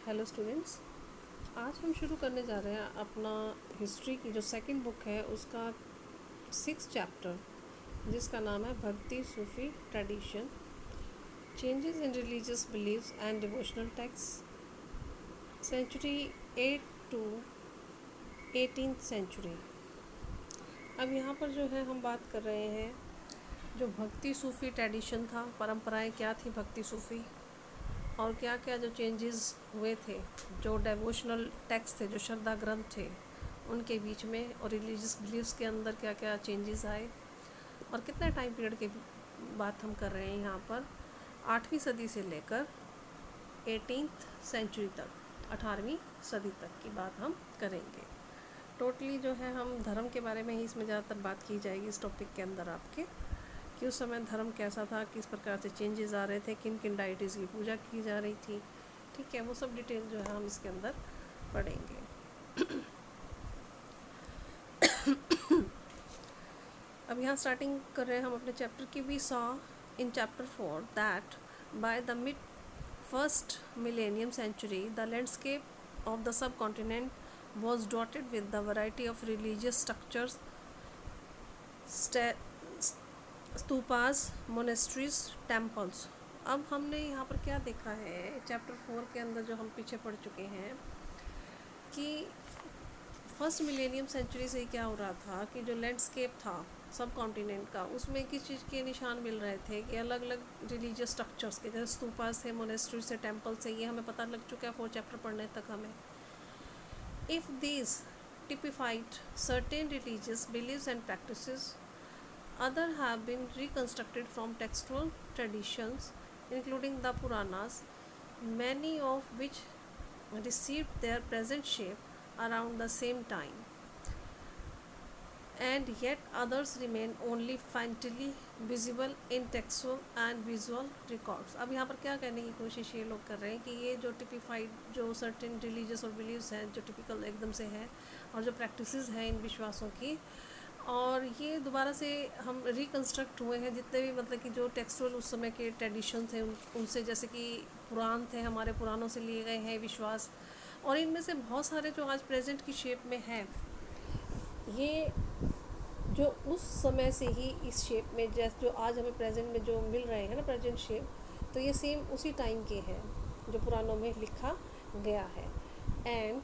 Hello students. आज हम शुरू करने जा रहे हैं अपना हिस्ट्री की जो सेकंड बुक है उसका 6th चैप्टर, जिसका नाम है Bhakti Sufi tradition, changes in religious beliefs and devotional text, century 8 to 18th century. अब यहाँ पर जो है हम बात कर रहे हैं जो भक्ति सूफी ट्रेडिशन था, परंपराएं क्या थी भक्ति सूफी, और क्या क्या जो चेंजेस हुए थे, जो डेवोशनल टेक्स्ट थे, जो श्रद्धा ग्रंथ थे उनके बीच में, और रिलीजियस बिलीव्स के अंदर क्या क्या चेंजेस आए, और कितना टाइम पीरियड की बात हम कर रहे हैं यहाँ पर 8वीं सदी से लेकर 18th सेंचुरी तक, 18वीं सदी तक की बात हम करेंगे। टोटली जो है हम धर्म के बारे में ही इसमें ज़्यादातर बात की जाएगी इस टॉपिक के अंदर आपके, कि उस समय धर्म कैसा था, किस प्रकार से चेंजेस आ रहे थे, किन किन डाइटीज़ की पूजा की जा रही थी। ठीक है, वो सब डिटेल जो है हम इसके अंदर पढ़ेंगे। अब यहाँ स्टार्टिंग कर रहे हैं हम अपने चैप्टर की। We saw in chapter 4 that by the mid first millennium century the landscape of the subcontinent was dotted with the variety of religious structures, stupas, monasteries, temples. अब हमने यहाँ पर क्या देखा है चैप्टर 4 के अंदर, जो हम पीछे पढ़ चुके हैं, कि फर्स्ट मिलेनियम सेंचुरी से क्या हो रहा था कि जो लैंडस्केप था सब कॉन्टिनेंट का, उसमें किस चीज़ के निशान मिल रहे थे कि अलग अलग रिलीजियस स्ट्रक्चर्स के, जैसे स्तूपास थे, मोनेस्ट्रीज थे, टेम्पल्स थे, ये हमें पता लग चुका है 4 चैप्टर पढ़ने तक हमें। If these typified certain religious beliefs and practices, other have been reconstructed from textual traditions including the Puranas, many of which received their present shape around the same time, and yet others remain only faintly visible in textual and visual records। अब यहाँ पर क्या कहने की कोशिश ये लोग कर रहे हैं कि ये जो टिपिफाइड जो सर्टेन रिलीजियस और बिलीव्स हैं, जो टिपिकल एकदम से हैं, और जो प्रैक्टिसेस हैं इन विश्वासों की, और ये दोबारा से हम रिकन्स्ट्रक्ट हुए हैं जितने भी, मतलब कि जो टेक्सचुअल उस समय के ट्रेडिशन थे उनसे, जैसे कि पुराण थे, हमारे पुराणों से लिए गए हैं विश्वास, और इनमें से बहुत सारे जो आज प्रेजेंट की शेप में हैं, ये जो उस समय से ही इस शेप में, जैसे जो आज हमें प्रेजेंट में जो मिल रहे हैं ना प्रेजेंट शेप, तो ये सेम उसी टाइम के हैं जो पुराणों में लिखा गया है। एंड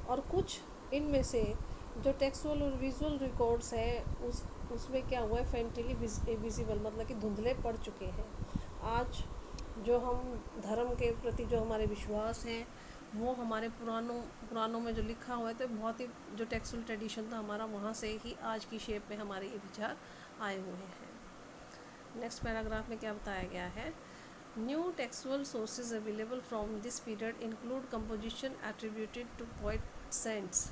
और कुछ इनमें से जो टेक्सुअल और विजुअल रिकॉर्ड्स हैं उसमें क्या हुआ है, फेंटली विजिबल, मतलब कि धुंधले पड़ चुके हैं। आज जो हम धर्म के प्रति जो हमारे विश्वास हैं, वो हमारे पुराणों में जो लिखा हुआ है, तो बहुत ही जो टेक्सुअल ट्रेडिशन था हमारा, वहाँ से ही आज की शेप में हमारे ये विचार आए हुए हैं। नेक्स्ट पैराग्राफ में क्या बताया गया है, new textual sources available from this period include composition attributed to poet saints,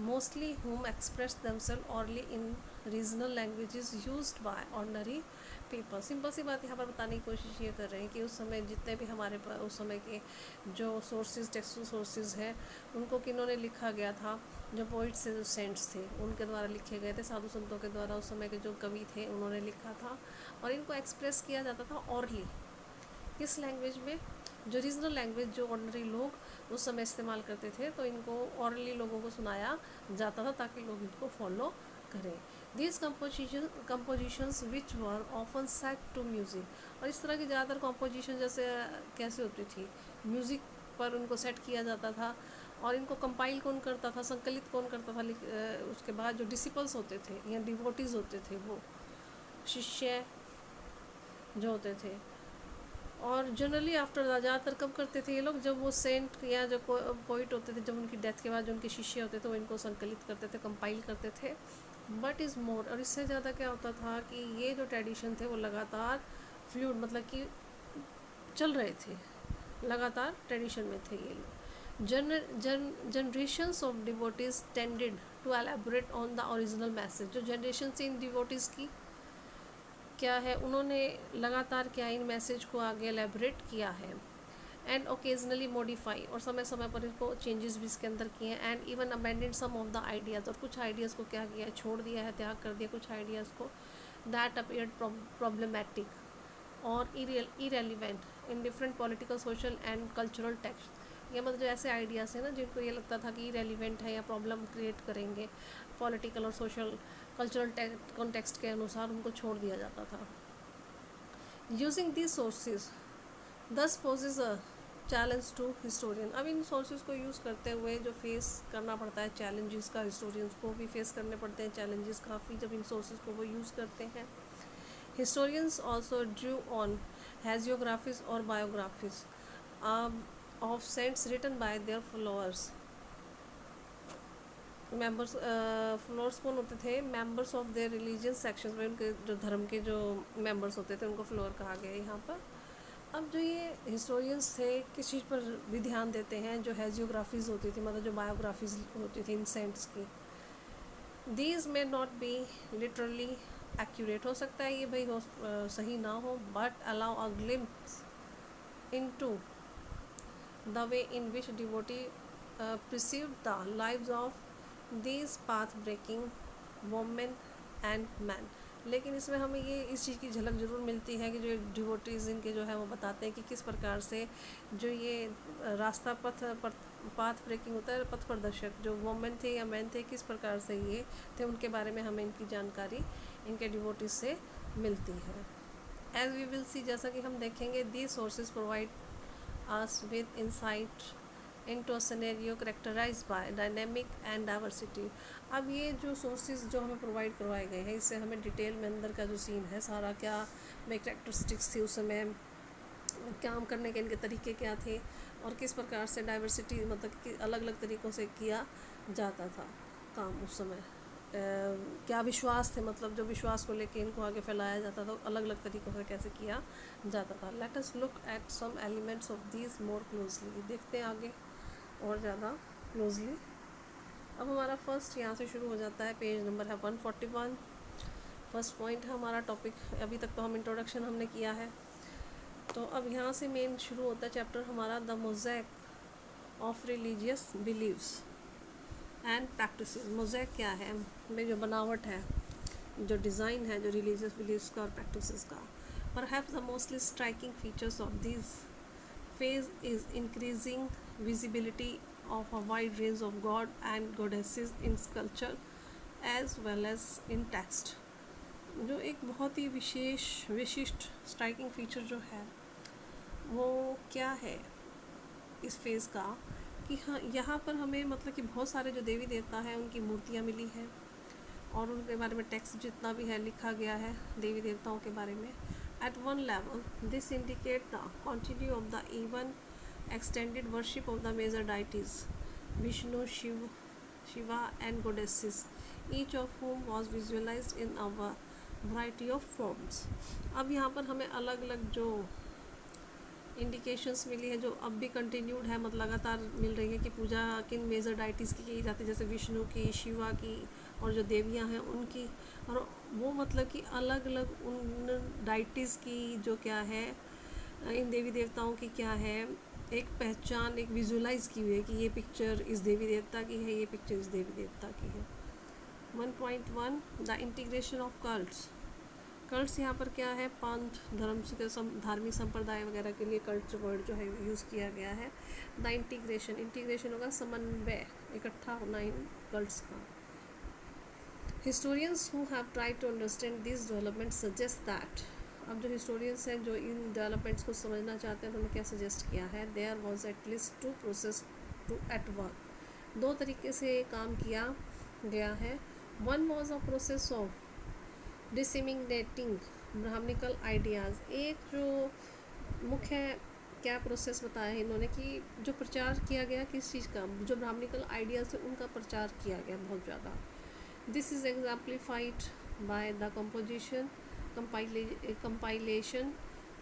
mostly whom express themselves orally in regional languages used by ordinary people। Simple सी बात यहाँ पर बताने की कोशिश ये कर रहे हैं कि उस समय जितने भी हमारे पास उस समय के जो सोर्सेज, टेक्सुअल सोर्सेज हैं, उनको किन्होंने लिखा गया था, जो पोइट्स थे, जो सेंट्स थे, उनके द्वारा लिखे गए थे, साधु संतों के द्वारा उस समय के जो कवि थे उन्होंने लिखा था, और इनको एक्सप्रेस किया जाता था ऑरली। किस लैंग्वेज में, जो रीजनल लैंग्वेज जो ऑर्डनरी लोग उस समय इस्तेमाल करते थे, तो इनको ऑरली लोगों को सुनाया जाता था ताकि लोग इनको फॉलो करें। These compositions which were often set to music, और इस तरह की ज़्यादातर कंपोजिशन जैसे कैसे होती थी, म्यूज़िक पर उनको सेट किया जाता था, और इनको कंपाइल कौन करता था, संकलित कौन करता था, उसके बाद जो डिसिपल्स होते थे या डिवोटीज़ होते थे, वो शिष्य जो होते थे, और जनरली आफ्टर ज़्यादातर कब करते थे ये लोग, जब वो सेंट या जो पोइट होते थे, जब उनकी डेथ के बाद जो उनके शिष्य होते थे वो इनको संकलित करते थे, कंपाइल करते थे। बट इज़ मोर, और इससे ज़्यादा क्या होता था कि ये जो ट्रेडिशन थे वो लगातार फ्लूइड, मतलब कि चल रहे थे, लगातार ट्रेडिशन में थे ये लोग। Generations of devotees tended to elaborate on the original message, जो जनरेशन से इन डिवोटीज़ की क्या है, उन्होंने लगातार क्या इन मैसेज को आगे एलेबरेट किया है, एंड ओकेजनली मॉडिफाई, और समय समय पर इसको चेंजेस भी इसके अंदर किए हैं, and even abandoned some of the ideas, और कुछ आइडियाज़ को क्या किया है, छोड़ दिया है, त्याग कर दिया कुछ आइडियाज़ को, दैट अपीयर्ड प्रॉब्लमेटिक और irrelevant in different political, social and cultural texts। या मतलब जो ऐसे आइडियाज़ हैं ना जिनको ये लगता था कि रेलिवेंट है या प्रॉब्लम क्रिएट करेंगे पॉलिटिकल और सोशल कल्चरल कॉन्टेक्स्ट के अनुसार, उनको छोड़ दिया जाता था। Using these sources this poses a challenge to historian. अब इन सोर्सेज को यूज़ करते हुए जो फेस करना पड़ता है चैलेंजेस का, हिस्टोरियंस को भी फेस करने पड़ते हैं चैलेंजेस काफ़ी जब इन सोर्सेज को वो यूज़ करते हैं। Historians also drew on hagiographies और biographies of saints written by their followers. Members followers कौन होते थे? Members of their religious sections में, उनके जो धर्म के जो मेंबर्स होते थे उनको फ्लोअर कहा गया है यहाँ पर। अब जो ये हिस्टोरियंस थे किस चीज़ पर भी ध्यान देते हैं? जो हैजियोग्राफीज़ होती थी, मतलब जो बायोग्राफीज़ होती थी इन सेंट्स की। These may not be literally accurate, हो सकता है ये भाई सही ना हो, but allow a glimpse into the way in which devotee perceived the lives of these path breaking women and men। लेकिन इसमें हमें ये इस चीज़ की झलक ज़रूर मिलती है कि जो डिवोटीज इनके जो है वो बताते हैं कि किस प्रकार से जो ये रास्ता पाथ ब्रेकिंग होता है, पथ प्रदर्शक जो वोमेन थे या मैन थे, किस प्रकार से ये थे, उनके बारे में हमें इनकी जानकारी इनके डिवोटीज से मिलती है। एज वी विल सी, जैसा कि हम देखेंगे, the sources provide us with insight into a scenario characterized by dynamic and diversity। अब ये जो सोर्सेज जो हमें प्रोवाइड करवाए गए हैं, इससे हमें डिटेल में अंदर का जो सीन है सारा, क्या में कैरेक्टरिस्टिक्स थी उस समय, काम करने के इनके तरीके क्या थे, और किस प्रकार से डाइवर्सिटी मतलब कि अलग अलग तरीक़ों से किया जाता था काम उस समय, क्या विश्वास थे, मतलब जो विश्वास को लेके इनको आगे फैलाया जाता था अलग अलग तरीक़ों से कैसे किया जाता था। Let us look at some elements of these more closely, देखते हैं आगे और ज़्यादा क्लोजली। अब हमारा फर्स्ट यहाँ से शुरू हो जाता है, पेज नंबर है 141। फर्स्ट पॉइंट है हमारा टॉपिक, अभी तक तो हम इंट्रोडक्शन हमने किया है, तो अब यहाँ से मेन शुरू होता है चैप्टर हमारा, the mosaic of religious beliefs and practice. Mosaic क्या है? में जो बनावट है, जो डिज़ाइन है, जो रिलीजियस बिलीव्स का और प्रैक्टिसेस का। Perhaps the mostly striking features of this phase is increasing visibility of a wide range of god and goddesses in sculpture as well as in text। जो एक बहुत ही विशिष्ट स्ट्राइकिंग फीचर जो है वो क्या है इस फेज़ का, कि हाँ यहाँ पर हमें मतलब कि बहुत सारे जो देवी देवता हैं उनकी मूर्तियाँ मिली हैं और उनके बारे में टेक्स्ट जितना भी है लिखा गया है देवी देवताओं के बारे में। At one level this indicate the continue of the even extended worship of the major deities Vishnu, Shiva and goddesses, each of whom was visualized in a variety of forms। अब यहाँ पर हमें अलग अलग जो इंडिकेशंस मिली है जो अब भी कंटिन्यूड है, मतलब लगातार मिल रही है कि पूजा किन मेजर डाइटीज़ की जाती है, जैसे विष्णु की, शिवा की और जो देवियाँ हैं उनकी, और वो मतलब कि अलग अलग उन डाइटीज़ की जो क्या है, इन देवी देवताओं की क्या है एक पहचान, एक विजुलाइज की हुई है कि ये पिक्चर इस देवी देवता की है, ये पिक्चर इस देवी देवता की है। 1.1 the integration of cults. Cults यहाँ पर क्या है? पंथ, धर्म के धार्मिक संप्रदाय वगैरह के लिए कल्ट वर्ड जो है यूज़ किया गया है। द इंटीग्रेशन होगा समन्वय, इकट्ठा होना इन कल्ट्स का। Historians who have tried to understand this development suggest that, अब जो हिस्टोरियंस हैं जो इन डेवलपमेंट्स को समझना चाहते हैं तो उन्होंने क्या सजेस्ट किया है, there was at least two process to at work, दो तरीके से काम किया गया है। One was a process of disseminating Brahmanical ideas, एक जो मुख्य क्या प्रोसेस बताया है इन्होंने कि जो प्रचार किया गया किस चीज़ का, जो ब्राह्मणिकल आइडियाज़ थे उनका प्रचार किया गया बहुत ज़्यादा। This is exemplified by the composition compilation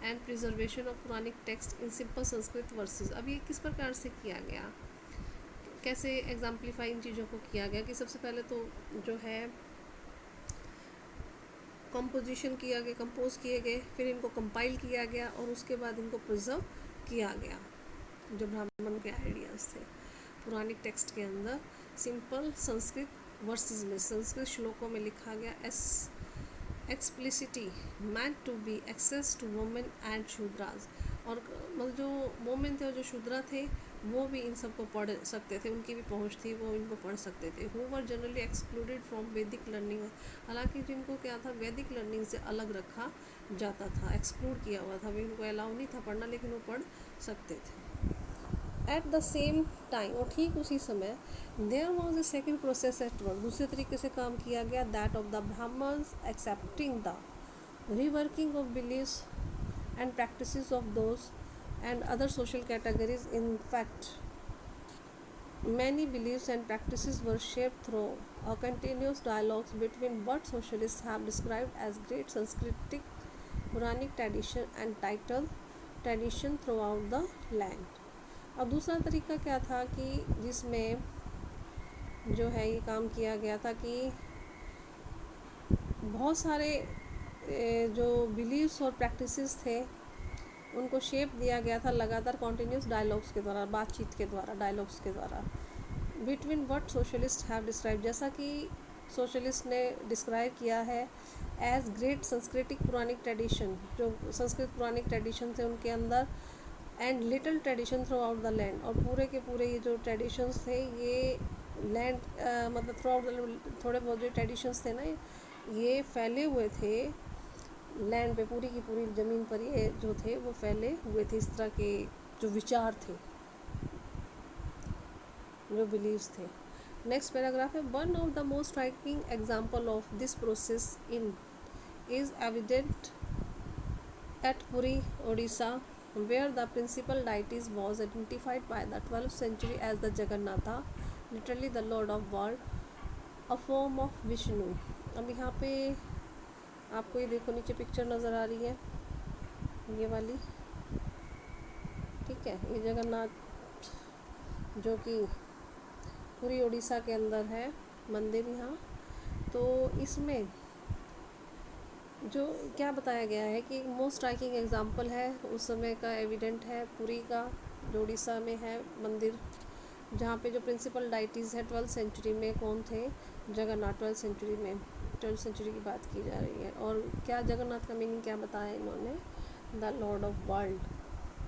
and preservation of Quranic text in simple Sanskrit verses। अब ये किस प्रकार से किया गया, कैसे एग्जाम्पलीफाई इन चीज़ों को किया गया, कि सबसे पहले तो जो है कंपोजिशन किया गया, कंपोज किए गए, फिर इनको कंपाइल किया गया और उसके बाद इनको प्रिजर्व किया गया। जो ब्राह्मण के आइडियाज़ थे पुरानिक टेक्स्ट के अंदर सिंपल संस्कृत वर्सेस में, संस्कृत श्लोकों में लिखा गया। Explicitly meant to be access to women and Shudras, और मतलब जो वोमेन थे और जो शूद्रा थे वो भी इन सबको पढ़ सकते थे, उनकी भी पहुंच थी, वो इनको पढ़ सकते थे। Who were generally excluded from वैदिक लर्निंग, हालांकि जिनको क्या था वैदिक लर्निंग से अलग रखा जाता था, एक्सक्लूड किया हुआ था, वे इनको अलाउ नहीं था पढ़ना, लेकिन वो पढ़ सकते थे। एट द सेम टाइम, और ठीक उसी समय, there was a second process at work, दूसरे तरीके से काम किया गया, that of the Brahmans accepting the reworking of beliefs and practices of those and other social categories. In fact, many beliefs and practices were shaped through a continuous dialogues between what socialists have described as great Sanskritic Puranic tradition and title tradition throughout the land. अब दूसरा तरीका क्या था कि जिसमें जो है ये काम किया गया था कि बहुत सारे जो बिलीव्स और प्रैक्टिसेस थे उनको शेप दिया गया था लगातार कॉन्टीन्यूस डायलॉग्स के द्वारा, बातचीत के द्वारा, डायलॉग्स के द्वारा, between what socialist have describe, जैसा कि सोशलिस्ट ने डिस्क्राइब किया है एज ग्रेट संस्कृतिक पुरानिक ट्रेडिशन, जो संस्कृत पुरानिक ट्रेडिशन थे उनके अंदर, and little tradition through out the land, और पूरे के पूरे ये जो ट्रेडिशंस थे ये लैंड मतलब थ्रू आउट, थोड़े बहुत जो ट्रेडिशंस थे ना ये फैले हुए थे लैंड पे, पूरी की पूरी ज़मीन पर ये जो थे वो फैले हुए थे, इस तरह के जो विचार थे, जो बिलीव्स थे। नेक्स्ट पैराग्राफ है, one of the most striking example of this process in is evident at Puri Odisha, where the principal deities was identified by the 12th century as the Jagannatha, literally the Lord of World, a form of Vishnu। अब यहाँ पे आपको ये देखो नीचे picture नज़र आ रही है ये वाली, ठीक है, ये जगन्नाथ जो कि पूरी उड़ीसा के अंदर है मंदिर यहाँ। तो इसमें जो क्या बताया गया है कि मोस्ट स्ट्राइकिंग एग्जाम्पल है उस समय का, एविडेंट है पुरी का जो उड़ीसा में है मंदिर, जहाँ पे जो प्रिंसिपल डाइटीज़ है 12th सेंचुरी में कौन थे, जगन्नाथ। 12th सेंचुरी में, 12th सेंचुरी की बात की जा रही है। और क्या जगन्नाथ का मीनिंग क्या बताया इन्होंने, द लॉर्ड ऑफ वर्ल्ड,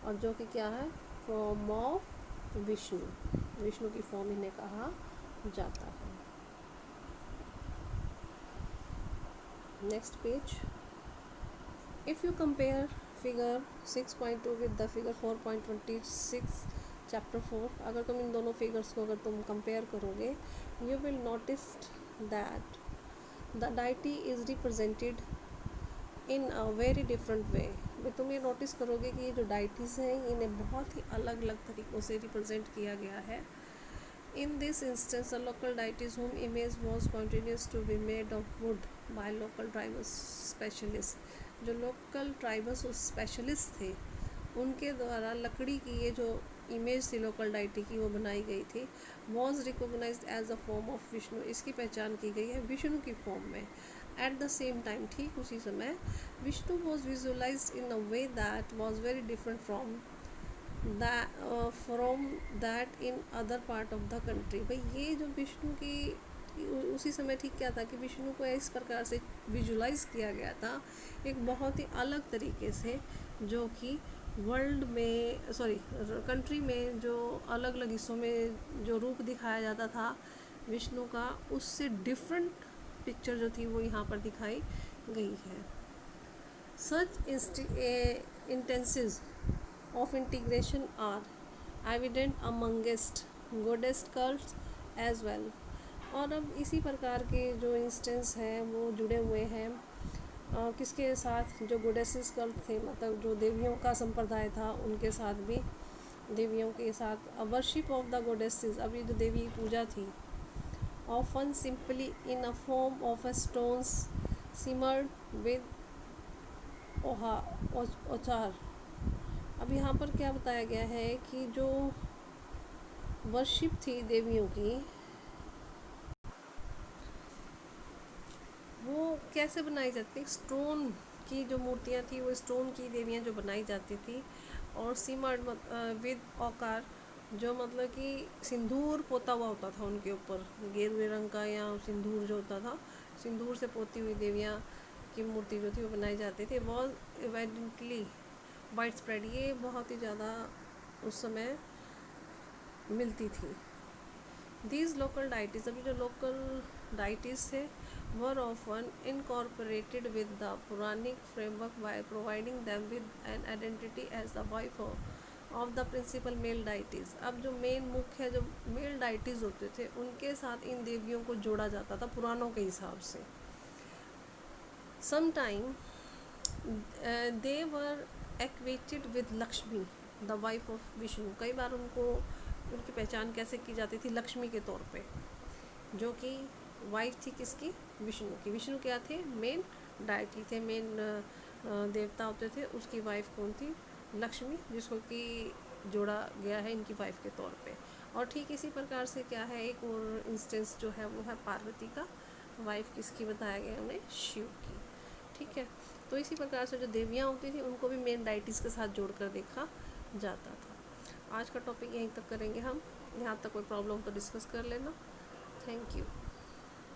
और जो कि क्या है फॉर्म ऑफ विष्णु, विष्णु की फॉर्म इन्हें कहा जाता है। Next page, if you compare figure 6.2 with the figure 4.26 chapter 4, अगर तुम इन दोनों फिगर्स को अगर तुम कंपेयर करोगे, you will notice that the deity is represented in a very different way. तुम ये नोटिस करोगे कि ये जो डाइटीज़ हैं इन्हें बहुत ही अलग अलग तरीक़ों से रिप्रेजेंट किया गया है। In this instance, a local deities whom image was continuous to be made of wood by local tribal specialists, जो local tribal specialists थे उनके द्वारा लकड़ी की ये जो इमेज थी लोकल डाइटी की वो बनाई गई थी, was recognized as a form of Vishnu, इसकी पहचान की गई है विष्णु की फॉर्म में। एट द सेम टाइम, ठीक उसी समय, Vishnu was visualized in a way that was very different from that in other part of the country. भाई ये जो विष्णु की उसी समय ठीक क्या था कि विष्णु को इस प्रकार से विजुलाइज किया गया था एक बहुत ही अलग तरीके से, जो कि वर्ल्ड में कंट्री में जो अलग अलग हिस्सों में जो रूप दिखाया जाता था विष्णु का, उससे डिफरेंट पिक्चर जो थी वो यहाँ पर दिखाई गई है। सच इंटेंसेस of integration are evident amongst goddess cults as well। और अब इसी प्रकार के जो इंस्टेंस हैं वो जुड़े हुए हैं किसके साथ, जो गोडेसेस कल्ट थे, मतलब जो देवियों का संप्रदाय था उनके साथ भी, देवियों के साथ। A worship of the goddesses, अब ये जो देवी पूजा थी, often simply in a form of a stones smeared with ochre. अब यहाँ पर क्या बताया गया है कि जो वर्शिप थी देवियों की वो कैसे बनाई जाती, स्टोन की जो मूर्तियाँ थी वो स्टोन की देवियाँ जो बनाई जाती थी, और सिमर्ड विद औकार, जो मतलब कि सिंदूर पोता हुआ होता था उनके ऊपर, गेरुए रंग का या सिंदूर जो होता था, सिंदूर से पोती हुई देवियाँ की मूर्ति जो थी वो बनाई जाती थी। बहुत इवेंटली वाइड स्प्रेड, ये बहुत ही ज़्यादा उस समय मिलती थी। दीज लोकल डाइटीज़, अभी जो लोकल डाइटीज़ थे, were often incorporated with the Puranic framework by providing them with an identity as the wife of the principal male deities. अब जो मेन मुख्य जो मेल डाइटीज़ होते थे उनके साथ इन देवियों को जोड़ा जाता था पुराणों के हिसाब से। Sometime they were equated with Lakshmi the wife of Vishnu. कई बार उनको उनकी पहचान कैसे की जाती थी, लक्ष्मी के तौर पे, जो कि वाइफ थी किसकी, विष्णु की। विष्णु क्या थे, मेन डायटी थे, मेन देवता होते थे, उसकी वाइफ कौन थी, लक्ष्मी, जिसको कि जोड़ा गया है इनकी वाइफ के तौर पे। और ठीक इसी प्रकार से क्या है, एक और इंस्टेंस जो है वो है पार्वती का, वाइफ किसकी बताया गया उन्हें, शिव की। ठीक है, तो इसी प्रकार से जो देवियाँ होती थी उनको भी मेन डाइटीज़ के साथ जोड़कर देखा जाता था। आज का टॉपिक यहीं तक करेंगे हम, यहाँ तक कोई प्रॉब्लम तो डिस्कस कर लेना। Thank you.